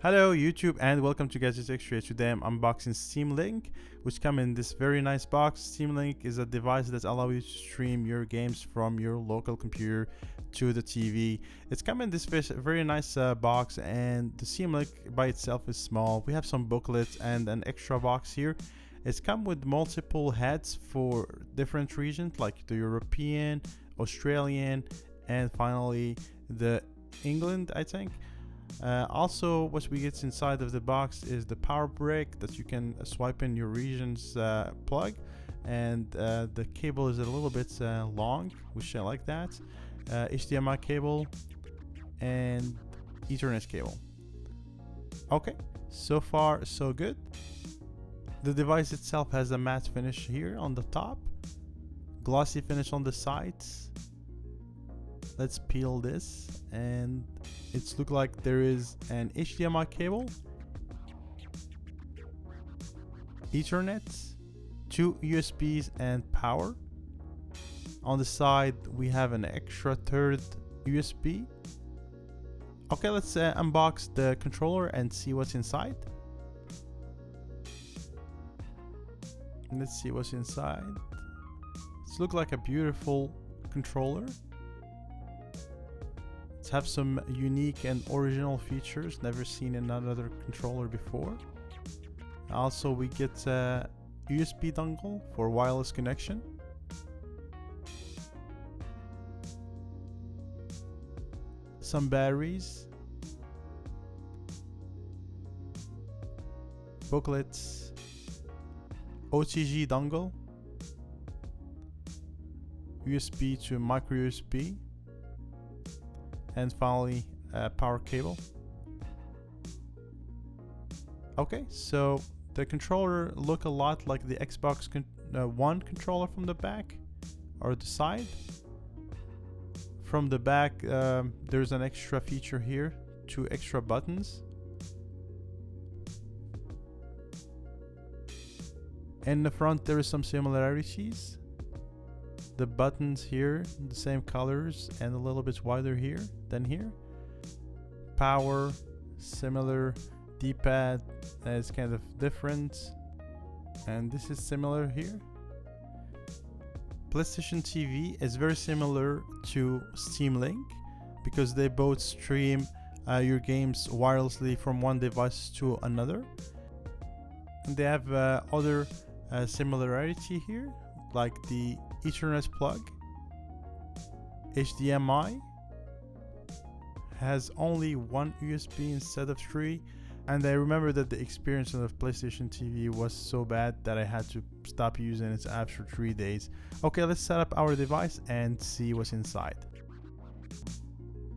Hello YouTube and welcome to Gadgets Extra. Today I'm unboxing Steam Link, which come in this very nice box. Steam Link is a device that allows you to stream your games from your local computer to the TV. It's come in this very nice box, and the Steam Link by itself is small. We have some booklets and an extra box here. It's come with multiple heads for different regions like the European, Australian, and finally the England, I think. Also, what we get inside of the box is the power brick that you can swipe in your region's plug, and the cable is a little bit long, which I like that. HDMI cable and Ethernet cable. Okay, so far so good. The device itself has a matte finish here on the top, glossy finish on the sides. Let's peel this, and it's look like there is an HDMI cable, Ethernet, 2 USBs and power. On the side we have an extra third USB. Okay, let's unbox the controller and see what's inside. Let's see what's inside. It looks like a beautiful controller. Have some unique and original features never seen in another controller before. Also, we get a USB dongle for wireless connection. Some batteries, booklets, OTG dongle, USB to micro USB, and finally power cable. Okay, so the controller look a lot like the Xbox One controller from the back or the side. From the back there's an extra feature here, 2 extra buttons. In the front there is some similarities. The buttons here, the same colors and a little bit wider here than here. Power, similar. D-pad is kind of different, and this is similar here. PlayStation TV is very similar to Steam Link because they both stream your games wirelessly from one device to another. And they have other similarity here, like the Ethernet plug. HDMI has only 1 USB instead of 3, and I remember that the experience on the PlayStation TV was so bad that I had to stop using it after 3 days. Okay, let's set up our device and see what's inside.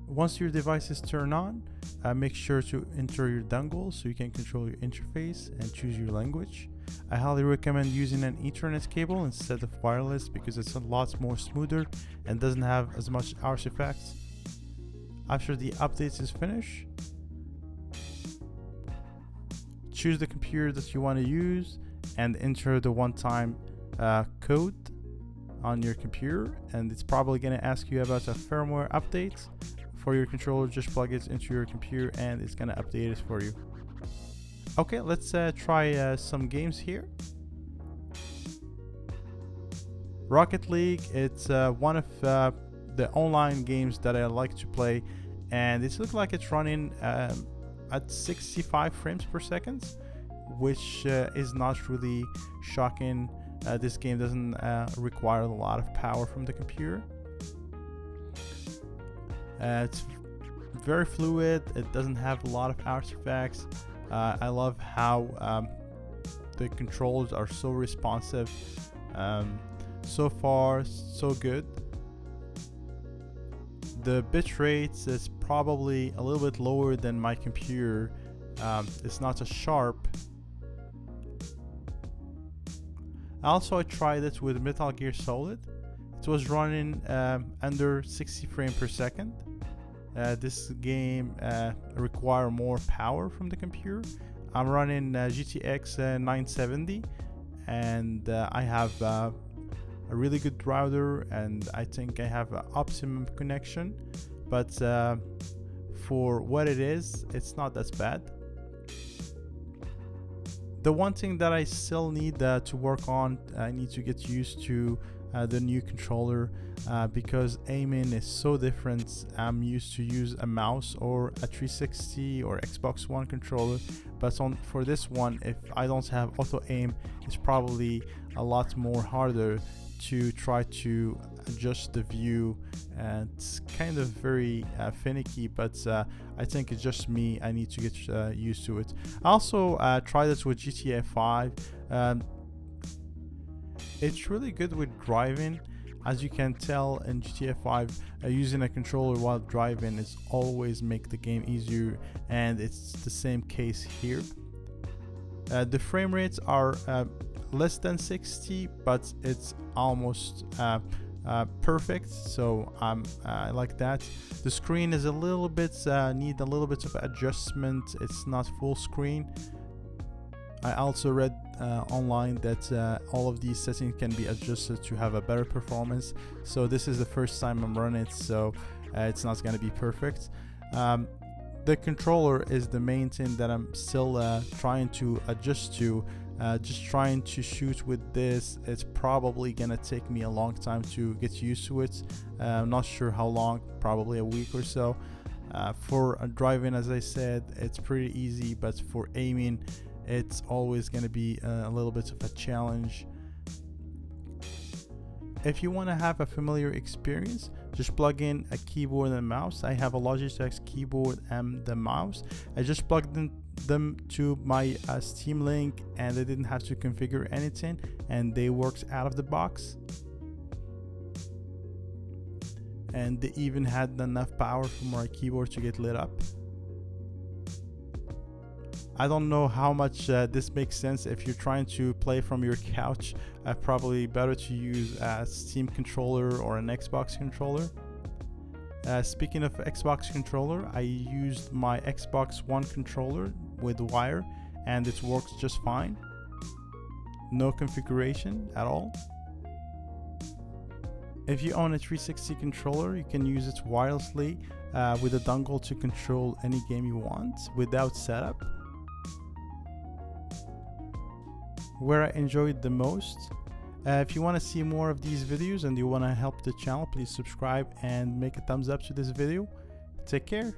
Once your device is turned on, make sure to enter your dongle so you can control your interface and choose your language. I highly recommend using an Ethernet cable instead of wireless because it's a lot more smoother and doesn't have as much artifacts. After the updates is finished, choose the computer that you want to use and enter the one-time code on your computer, and it's probably going to ask you about a firmware update for your controller. Just plug it into your computer and it's going to update it for you. Okay, let's try some games here. Rocket League, it's one of the online games that I like to play, and it looks like it's running at 65 frames per second, which is not really shocking. This game doesn't require a lot of power from the computer. It's very fluid, it doesn't have a lot of artifacts. I love how the controls are so responsive. So far so good. The bit rate is probably a little bit lower than my computer. It's not as sharp. Also, I tried it with Metal Gear Solid. It was running under 60 frames per second. This game require more power from the computer. I'm running GTX 970, and I have a really good router, and I think I have an optimum connection, but for what it is, it's not that bad. The one thing that I still need to work on, I need to get used to the new controller because aiming is so different. I'm used to use a mouse or a 360 or Xbox One controller, but for this one, if I don't have auto aim, it's probably a lot more harder to try to adjust the view, and it's kind of very finicky, but I think it's just me. I need to get used to it. I also tried this with GTA 5. It's really good with driving. As you can tell in GTA 5, using a controller while driving is always make the game easier, and it's the same case here. The frame rates are less than 60, but it's almost perfect, so I like that. The screen is a little bit need a little bit of adjustment. It's not full screen. I also read online that all of these settings can be adjusted to have a better performance, so this is the first time I'm running it, so it's not going to be perfect. The controller is the main thing that I'm still trying to adjust to. Just trying to shoot with this, it's probably gonna take me a long time to get used to it. I'm not sure how long, probably a week or so. For driving, as I said, it's pretty easy, but for aiming, it's always gonna be a little bit of a challenge. If you want to have a familiar experience, just plug in a keyboard and mouse. I have a Logitech keyboard and the mouse. I just plugged in them to my Steam Link, and I didn't have to configure anything, and they worked out of the box. And they even had enough power for my keyboard to get lit up. I don't know how much this makes sense. If you're trying to play from your couch, probably better to use a Steam controller or an Xbox controller. Speaking of Xbox controller, I used my Xbox One controller with wire, and it works just fine. No configuration at all. If you own a 360 controller, you can use it wirelessly with a dongle to control any game you want without setup. Where I enjoyed the most, if you want to see more of these videos and you want to help the channel, please subscribe and make a thumbs up to this video. Take care.